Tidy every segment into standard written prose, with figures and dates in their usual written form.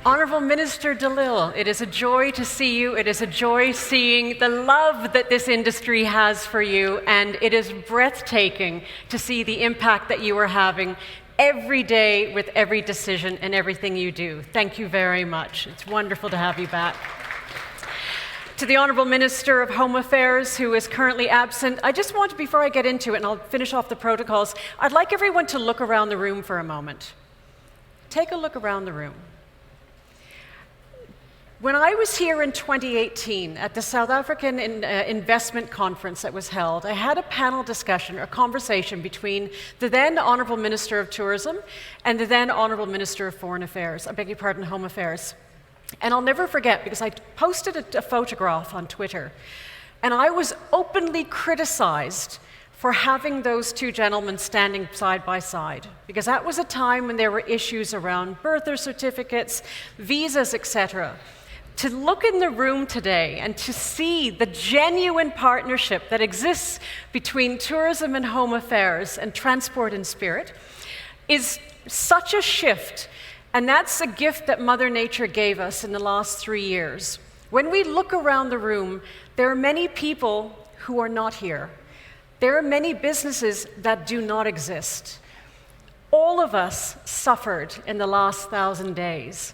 Honourable Minister DeLille, it is a joy to see you. It is a joy seeing the love that this industry has for you, and it is breathtaking to see the impact that you are having every day with every decision and everything you do. Thank you very much. It's wonderful to have you back. To the Honourable Minister of Home Affairs, who is currently absent, I just want to, before I get into it, and I'll finish off the protocols, I'd like everyone to look around the room for a moment. Take a look around the room. When I was here in 2018 at the South African Investment Conference that was held, I had a panel discussion, a conversation between the then Honourable Minister of Tourism and the then Honourable Minister of Foreign Affairs, Home Affairs. And I'll never forget, because I posted a photograph on Twitter, and I was openly criticized for having those two gentlemen standing side by side, because that was a time when there were issues around birth certificates, visas, etc. To look in the room today and to see the genuine partnership that exists between tourism and home affairs and transport and spirit is such a shift. And that's a gift that Mother Nature gave us in the last 3 years. When we look around the room, there are many people who are not here. There are many businesses that do not exist. All of us suffered in the last 1,000 days.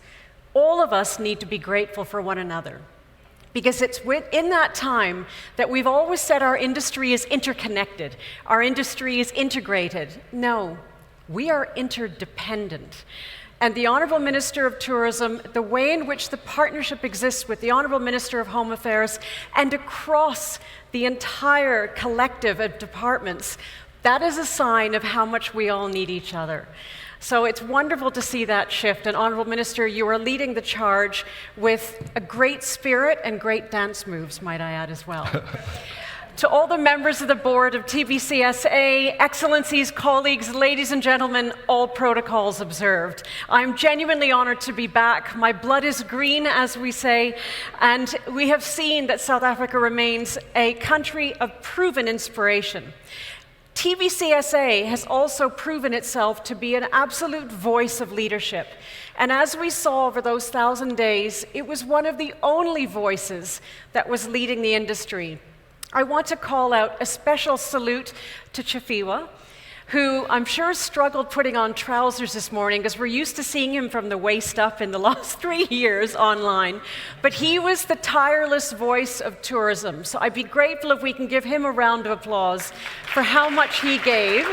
All of us need to be grateful for one another, because it's in that time that we've always said our industry is interconnected, our industry is integrated. No, we are interdependent. And the Honourable Minister of Tourism, the way in which the partnership exists with the Honourable Minister of Home Affairs and across the entire collective of departments, that is a sign of how much we all need each other. So it's wonderful to see that shift. And Honourable Minister, you are leading the charge with a great spirit and great dance moves, might I add as well. To all the members of the board of TBCSA, Excellencies, colleagues, ladies and gentlemen, all protocols observed. I'm genuinely honored to be back. My blood is green, as we say, and we have seen that South Africa remains a country of proven inspiration. TBCSA has also proven itself to be an absolute voice of leadership. And as we saw over those 1,000 days, it was one of the only voices that was leading the industry. I want to call out a special salute to Chafiwa, who I'm sure struggled putting on trousers this morning, because we're used to seeing him from the waist up in the last 3 years online. But he was the tireless voice of tourism. So I'd be grateful if we can give him a round of applause for how much he gave.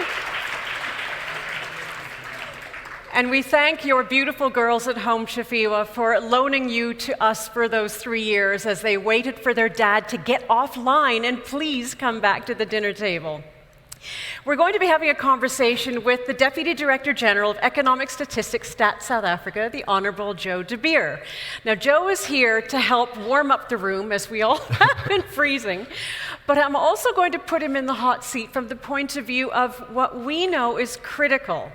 And we thank your beautiful girls at home, Chafiwa, for loaning you to us for those 3 years as they waited for their dad to get offline and please come back to the dinner table. We're going to be having a conversation with the Deputy Director General of Economic Statistics, Stats South Africa, the Honourable Joe De Beer. Now, Joe is here to help warm up the room, as we all have been freezing, but I'm also going to put him in the hot seat from the point of view of what we know is critical: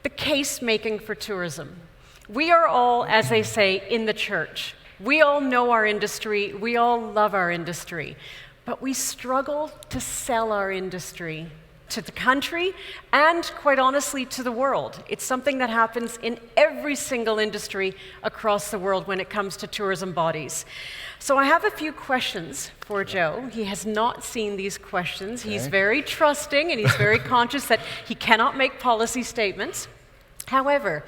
the case making for tourism. We are all, as they say, in the church. We all know our industry, we all love our industry, but we struggle to sell our industry to the country and, quite honestly, to the world. It's something that happens in every single industry across the world when it comes to tourism bodies. So I have a few questions for Joe. He has not seen these questions. Okay. He's very trusting and he's very conscious that he cannot make policy statements. However,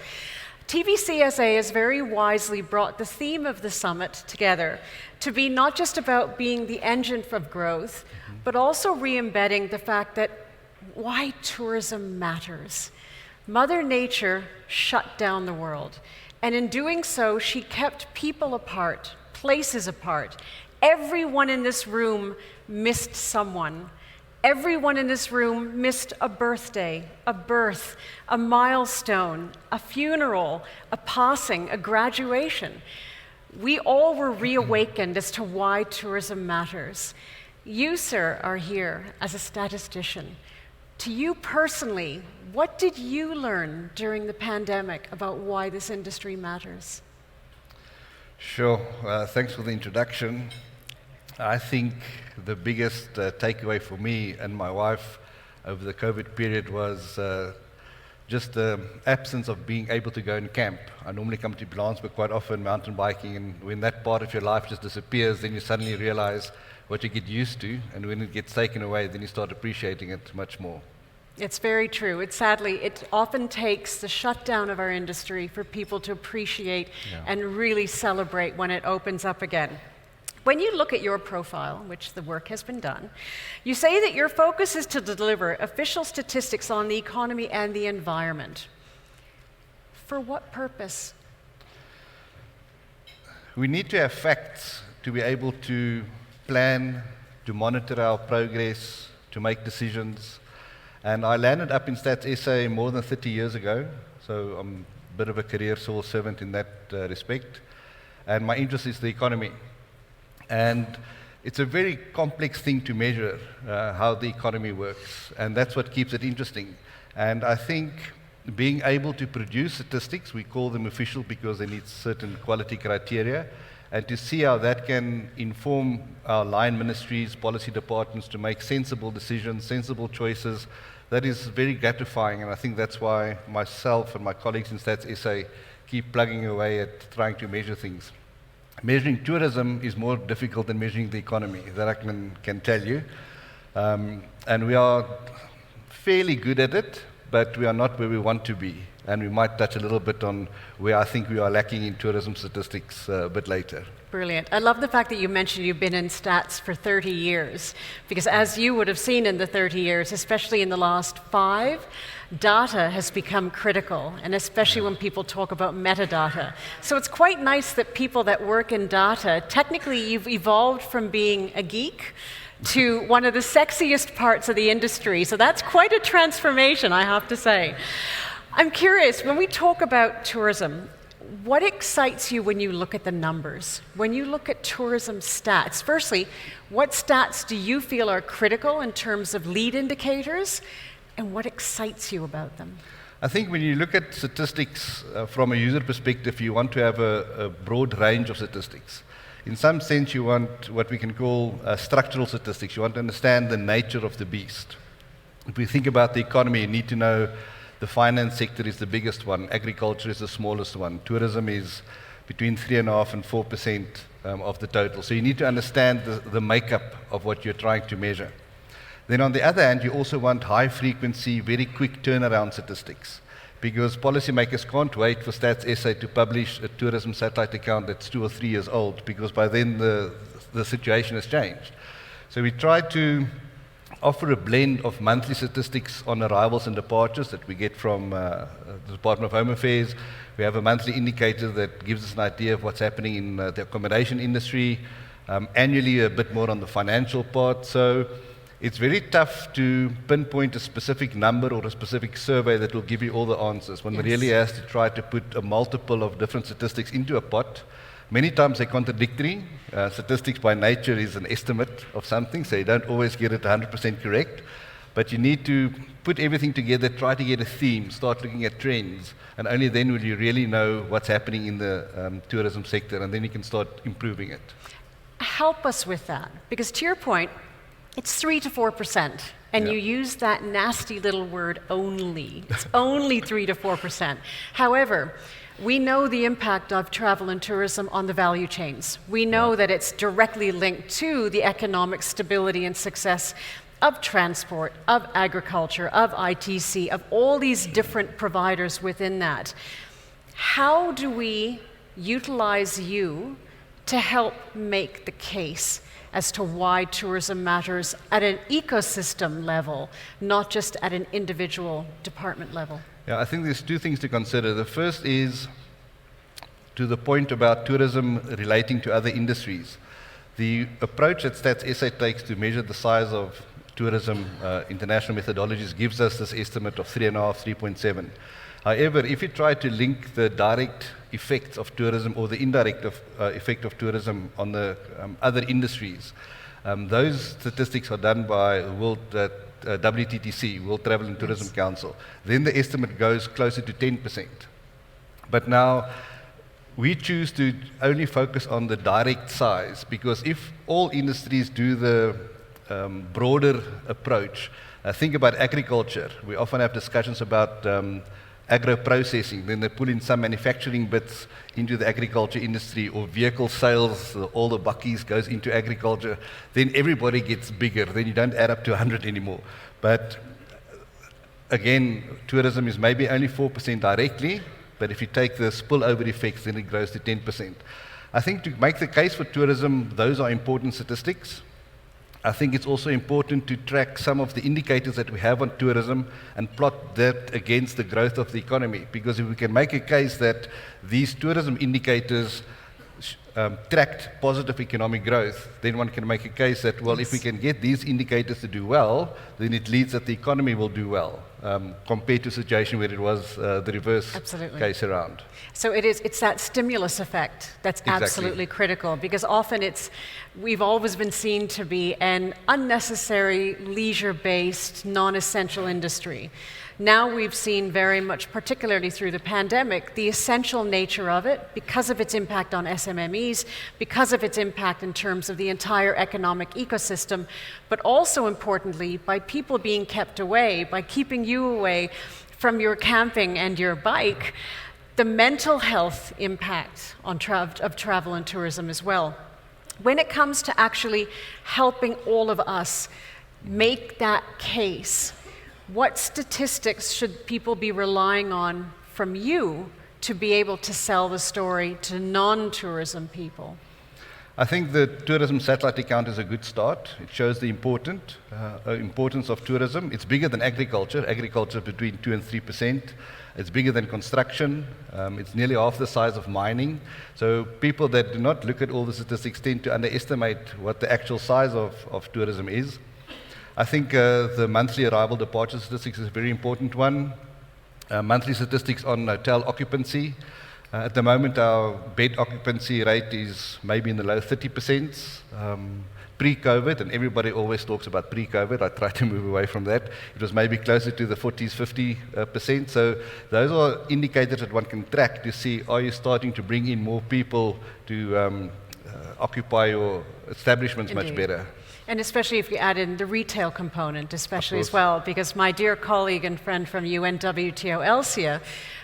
TBCSA has very wisely brought the theme of the summit together to be not just about being the engine of growth, but also re-embedding the fact that why tourism matters. Mother Nature shut down the world, and in doing so, she kept people apart, places apart. Everyone in this room missed someone. Everyone in this room missed a birthday, a birth, a milestone, a funeral, a passing, a graduation. We all were reawakened as to why tourism matters. You, sir, are here as a statistician. To you personally, what did you learn during the pandemic about why this industry matters? Sure. Thanks for the introduction. I think the biggest takeaway for me and my wife over the COVID period was just the absence of being able to go and camp. I normally come to Blansburg quite often, mountain biking, and when that part of your life just disappears, then you suddenly realize what you get used to, and when it gets taken away, then you start appreciating it much more. It's very true. It often takes the shutdown of our industry for people to appreciate and really celebrate when it opens up again. When you look at your profile, which the work has been done, you say that your focus is to deliver official statistics on the economy and the environment. For what purpose? We need to have facts to be able to plan, to monitor our progress, to make decisions. And I landed up in StatsSA more than 30 years ago, so I'm a bit of a career civil servant in that respect. And my interest is the economy. And it's a very complex thing to measure how the economy works, and that's what keeps it interesting. And I think being able to produce statistics, we call them official because they need certain quality criteria, and to see how that can inform our line ministries, policy departments to make sensible decisions, sensible choices, that is very gratifying, and I think that's why myself and my colleagues in StatsSA keep plugging away at trying to measure things. Measuring tourism is more difficult than measuring the economy, that I can tell you. And we are fairly good at it, but we are not where we want to be. And we might touch a little bit on where I think we are lacking in tourism statistics a bit later. Brilliant. I love the fact that you mentioned you've been in stats for 30 years, because as you would have seen in the 30 years, especially in the last 5, data has become critical, and especially when people talk about metadata. So it's quite nice that people that work in data, technically you've evolved from being a geek to one of the sexiest parts of the industry. So that's quite a transformation, I have to say. I'm curious, when we talk about tourism, what excites you when you look at the numbers? When you look at tourism stats, firstly, what stats do you feel are critical in terms of lead indicators, and what excites you about them? I think when you look at statistics from a user perspective, you want to have a broad range of statistics. In some sense, you want what we can call structural statistics. You want to understand the nature of the beast. If we think about the economy, you need to know the finance sector is the biggest one, agriculture is the smallest one, tourism is between 3.5% and 4% of the total. So you need to understand the makeup of what you're trying to measure. Then on the other hand, you also want high frequency, very quick turnaround statistics, because policymakers can't wait for StatsSA to publish a tourism satellite account that's 2 or 3 years old, because by then the situation has changed. So we try to offer a blend of monthly statistics on arrivals and departures that we get from the Department of Home Affairs. We have a monthly indicator that gives us an idea of what's happening in the accommodation industry. Annually, a bit more on the financial part. So it's very tough to pinpoint a specific number or a specific survey that will give you all the answers. One really has to try to put a multiple of different statistics into a pot. Many times they're contradictory. Statistics by nature is an estimate of something, so you don't always get it 100% correct. But you need to put everything together, try to get a theme, start looking at trends, and only then will you really know what's happening in the tourism sector, and then you can start improving it. Help us with that, because to your point, it's 3 to 4%, and you use that nasty little word only. It's only 3 to 4%. However, we know the impact of travel and tourism on the value chains. We know that it's directly linked to the economic stability and success of transport, of agriculture, of ITC, of all these different providers within that. How do we utilize you to help make the case as to why tourism matters at an ecosystem level, not just at an individual department level? Yeah, I think there's 2 things to consider. The first is to the point about tourism relating to other industries. The approach that StatsSA takes to measure the size of tourism, international methodologies, gives us this estimate of 3.5, 3.7. However, if you try to link the direct effects of tourism or the indirect effect of tourism on the other industries, those statistics are done by WTTC, World Travel and Tourism Council. Then the estimate goes closer to 10%. But now, we choose to only focus on the direct size, because if all industries do the broader approach, Think about agriculture. We often have discussions about agro-processing. Then they pull in some manufacturing bits into the agriculture industry, or vehicle sales, all the buckies goes into agriculture. Then everybody gets bigger. Then you don't add up to 100 anymore. But again, tourism is maybe only 4% directly, but if you take the spillover effects, then it grows to 10%. I think to make the case for tourism, those are important statistics. I think it's also important to track some of the indicators that we have on tourism and plot that against the growth of the economy. Because if we can make a case that these tourism indicators tracked positive economic growth, then one can make a case that, well, if we can get these indicators to do well, then it leads that the economy will do well, compared to a situation where it was the reverse case around. So it's that stimulus effect that's absolutely critical, because often we've always been seen to be an unnecessary, leisure-based, non-essential industry. Now we've seen very much, particularly through the pandemic, the essential nature of it because of its impact on SMMEs, because of its impact in terms of the entire economic ecosystem, but also importantly, by people being kept away, by keeping you away from your camping and your bike, the mental health impact on of travel and tourism as well. When it comes to actually helping all of us make that case, what statistics should people be relying on from you to be able to sell the story to non-tourism people? I think the tourism satellite account is a good start. It shows the importance of tourism. It's bigger than agriculture. Agriculture between 2 and 3%. It's bigger than construction. It's nearly half the size of mining. So people that do not look at all the statistics tend to underestimate what the actual size of tourism is. I think the monthly arrival departure statistics is a very important one. Monthly statistics on hotel occupancy. At the moment, our bed occupancy rate is maybe in the low 30%. Pre-COVID, and everybody always talks about pre-COVID, I try to move away from that. It was maybe closer to the 40s, 50%. So those are indicators that one can track to see, are you starting to bring in more people to occupy your establishments much better. And especially if you add in the retail component, especially as well, because my dear colleague and friend from UNWTO, Elsia,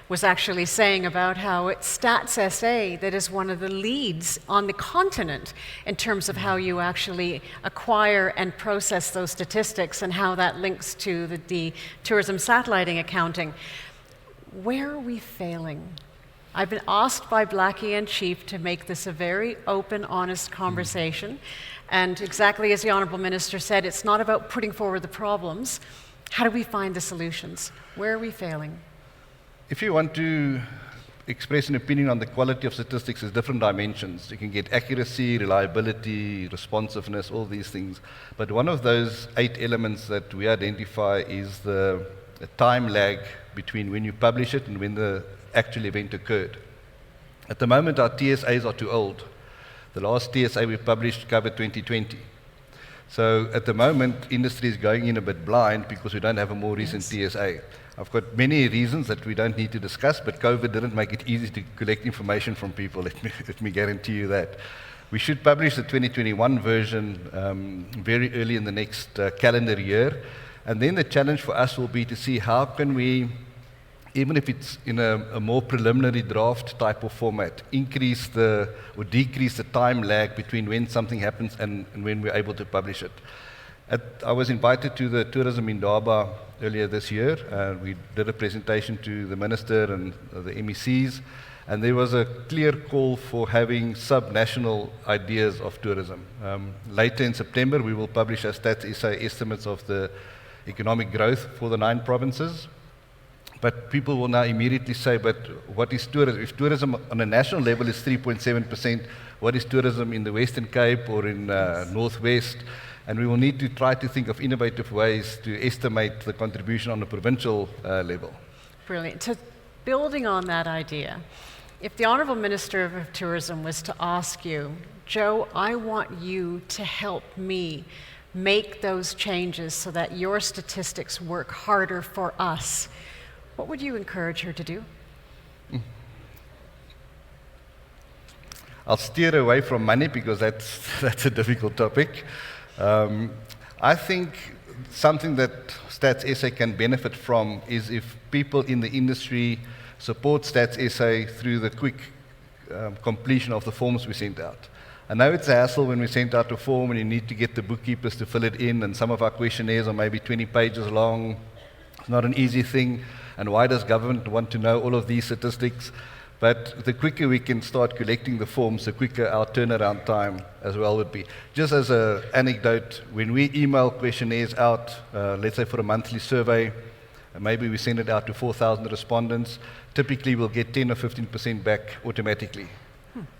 was actually saying about how it's StatsSA that is one of the leads on the continent in terms of how you actually acquire and process those statistics and how that links to the tourism satelliting accounting. Where are we failing? I've been asked by Blackie and Chief to make this a very open, honest conversation. And exactly as the Honourable Minister said, it's not about putting forward the problems. How do we find the solutions? Where are we failing? If you want to express an opinion on the quality of statistics, there's different dimensions. You can get accuracy, reliability, responsiveness, all these things. But one of those 8 elements that we identify is the time lag between when you publish it and when the actual event occurred. At the moment, our TSAs are too old. The last TSA we published covered 2020. So at the moment, industry is going in a bit blind because we don't have a more recent TSA. I've got many reasons that we don't need to discuss, but COVID didn't make it easy to collect information from people, let me guarantee you that. We should publish the 2021 version very early in the next calendar year. And then the challenge for us will be to see how can we, even if it's in a more preliminary draft type of format, increase or decrease the time lag between when something happens and when we're able to publish it. I was invited to the Tourism Indaba earlier this year. We did a presentation to the Minister and the MECs, and there was a clear call for having sub-national ideas of tourism. Later in September, we will publish our StatsSA estimates of the economic growth for the 9 provinces. But people will now immediately say, but what is tourism? If tourism on a national level is 3.7%, what is tourism in the Western Cape or in Northwest? And we will need to try to think of innovative ways to estimate the contribution on a provincial level. Brilliant. So building on that idea, if the Honourable Minister of Tourism was to ask you, Joe, I want you to help me make those changes so that your statistics work harder for us, what would you encourage her to do? I'll steer away from money because that's a difficult topic. I think something that StatsSA can benefit from is if people in the industry support StatsSA through the quick completion of the forms we sent out. I know it's a hassle when we send out a form and you need to get the bookkeepers to fill it in, and some of our questionnaires are maybe 20 pages long. It's not an easy thing, and why does government want to know all of these statistics? But the quicker we can start collecting the forms, the quicker our turnaround time as well would be. Just as an anecdote, when we email questionnaires out, let's say for a monthly survey, maybe we send it out to 4,000 respondents, typically we'll get 10 or 15% back automatically.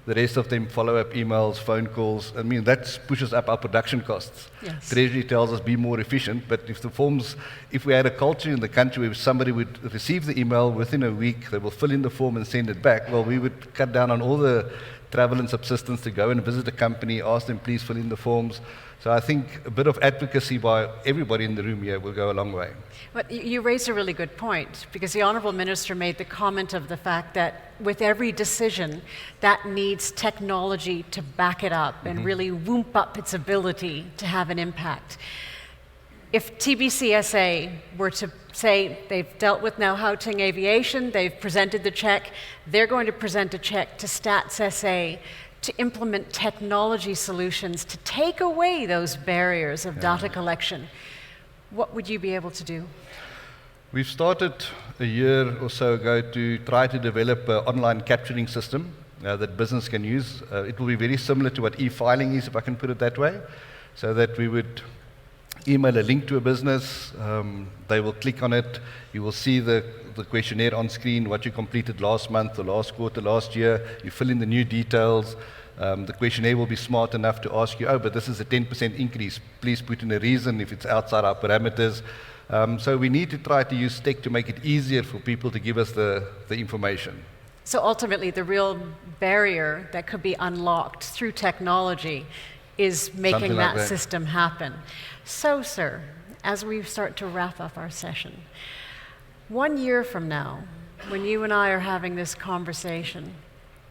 The rest of them follow-up emails, phone calls. I mean, that pushes up our production costs. Yes. Treasury tells us be more efficient, but if we had a culture in the country where somebody would receive the email within a week, they will fill in the form and send it back, well, we would cut down on all the travel and subsistence to go and visit the company, ask them please fill in the forms. So I think a bit of advocacy by everybody in the room here will go a long way. But you raised a really good point, because the Honourable Minister made the comment of the fact that with every decision, that needs technology to back it up and really whoop up its ability to have an impact. If TBCSA were to say they've dealt with now Gauteng Aviation, they've presented the check, they're going to present a check to StatsSA to implement technology solutions to take away those barriers of data collection, what would you be able to do? We've started a year or so ago to try to develop an online capturing system that business can use. It will be very similar to what e-filing is, if I can put it that way, so that we would email a link to a business, they will click on it, you will see the questionnaire on screen, what you completed last month or last quarter, last year, you fill in the new details, the questionnaire will be smart enough to ask you, oh, but this is a 10% increase, please put in a reason if it's outside our parameters. So we need to try to use tech to make it easier for people to give us the information. So ultimately, the real barrier that could be unlocked through technology is making that system happen. So, sir, as we start to wrap up our session, 1 year from now, when you and I are having this conversation,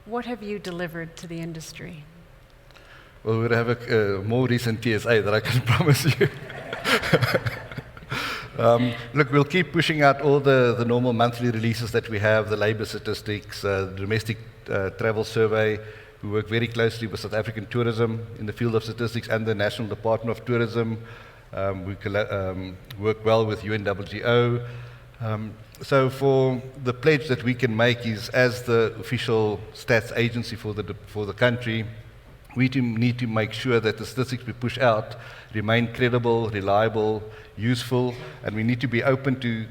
what have you delivered to the industry? Well, we'll have a more recent TSA that I can promise you. Look, we'll keep pushing out all the normal monthly releases that we have, the labor statistics, the domestic travel survey. We work very closely with South African tourism in the field of statistics and the National Department of Tourism. We work well with UNWGO. So for the pledge that we can make is, as the official stats agency for the country, we need to make sure that the statistics we push out remain credible, reliable, useful, and we need to be open to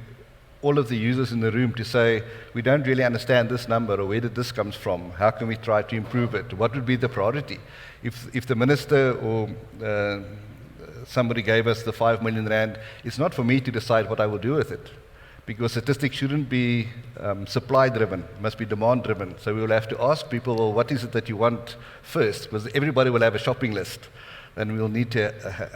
all of the users in the room to say, we don't really understand this number, or where did this come from? How can we try to improve it? What would be the priority? If the minister or somebody gave us the 5 million rand, it's not for me to decide what I will do with it, because statistics shouldn't be supply-driven, it must be demand-driven. So we will have to ask people, well, what is it that you want first? Because everybody will have a shopping list, and we'll need to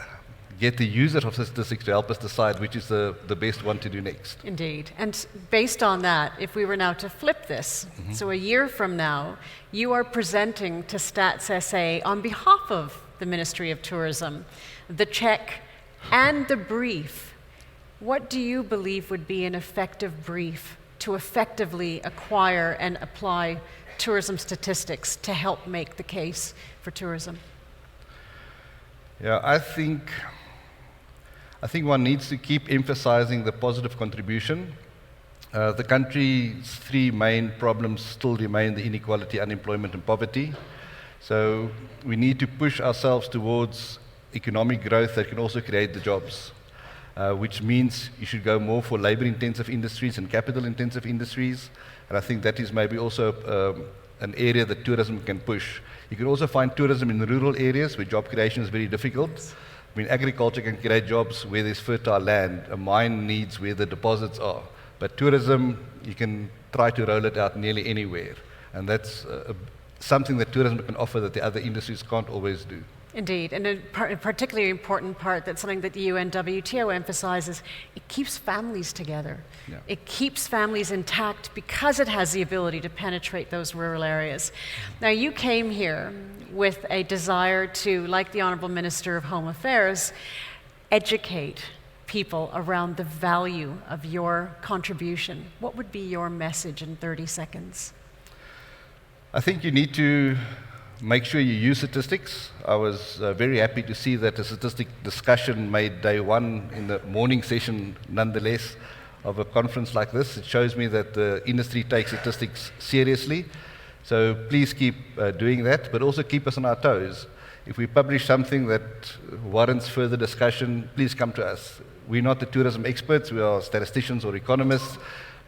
get the user of statistics to help us decide which is the best one to do next. Indeed. And based on that, if we were now to flip this, so a year from now, you are presenting to StatsSA on behalf of the Ministry of Tourism the check and the brief. What do you believe would be an effective brief to effectively acquire and apply tourism statistics to help make the case for tourism? Yeah, I think one needs to keep emphasizing the positive contribution. The country's three main problems still remain the inequality, unemployment, and poverty. So we need to push ourselves towards economic growth that can also create the jobs, which means you should go more for labor-intensive industries and capital-intensive industries. And I think that is maybe also an area that tourism can push. You can also find tourism in rural areas where job creation is very difficult. I mean, agriculture can create jobs where there's fertile land. A mine needs where the deposits are. But tourism, you can try to roll it out nearly anywhere. And that's something that tourism can offer that the other industries can't always do. Indeed, and a particularly important part, that's something that the UNWTO emphasizes, it keeps families together. Yeah. It keeps families intact because it has the ability to penetrate those rural areas. Now, you came here with a desire to, like the Honourable Minister of Home Affairs, educate people around the value of your contribution, what would be your message in 30 seconds? I think you need to make sure you use statistics. I was very happy to see that the statistic discussion made day one in the morning session nonetheless of a conference like this. It shows me that the industry takes statistics seriously. So please keep doing that, but also keep us on our toes. If we publish something that warrants further discussion, please come to us. We're not the tourism experts, we are statisticians or economists,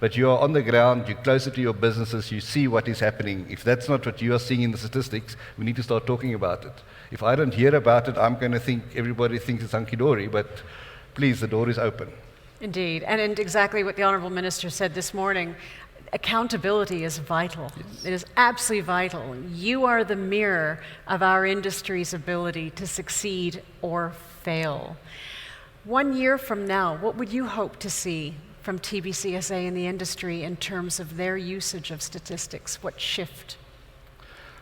but you are on the ground, you're closer to your businesses, you see what is happening. If that's not what you are seeing in the statistics, we need to start talking about it. If I don't hear about it, I'm going to think everybody thinks it's hunky-dory, but please, the door is open. Indeed, and exactly what the Honourable Minister said this morning, accountability is vital. Yes. It is absolutely vital. You are the mirror of our industry's ability to succeed or fail. 1 year from now, what would you hope to see from TBCSA in the industry in terms of their usage of statistics? What shift?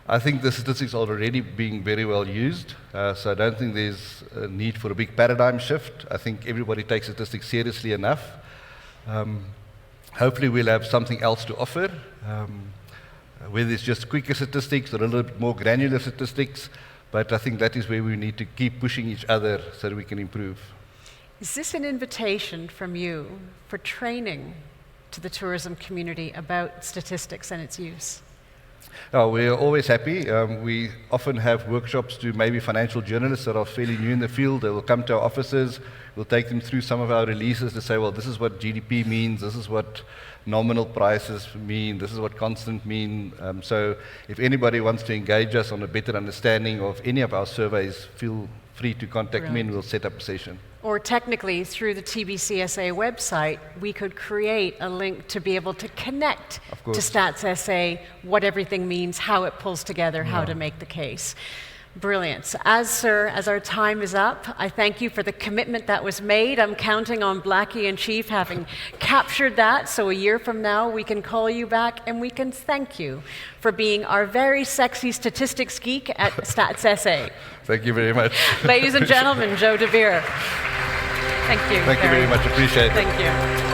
I think the statistics are already being very well used, so I don't think there's a need for a big paradigm shift. I think everybody takes statistics seriously enough. Hopefully we'll have something else to offer, whether it's just quicker statistics or a little bit more granular statistics, but I think that is where we need to keep pushing each other so that we can improve. Is this an invitation from you for training to the tourism community about statistics and its use? Oh, we are always happy. We often have workshops to maybe financial journalists that are fairly new in the field. They will come to our offices. We'll take them through some of our releases to say, well, this is what GDP means, this is what nominal prices mean, this is what constant mean. So if anybody wants to engage us on a better understanding of any of our surveys, feel free to contact me and we'll set up a session. Or technically, through the TBCSA website, we could create a link to be able to connect to StatsSA, what everything means, how it pulls together, how to make the case. Brilliant. So as our time is up, I thank you for the commitment that was made. I'm counting on Blackie and Chief having captured that, so a year from now we can call you back and we can thank you for being our very sexy statistics geek at StatsSA. Thank you very much. Ladies and gentlemen, Joe De Beer. Thank you. Thank you very much. Appreciate it. Thank you.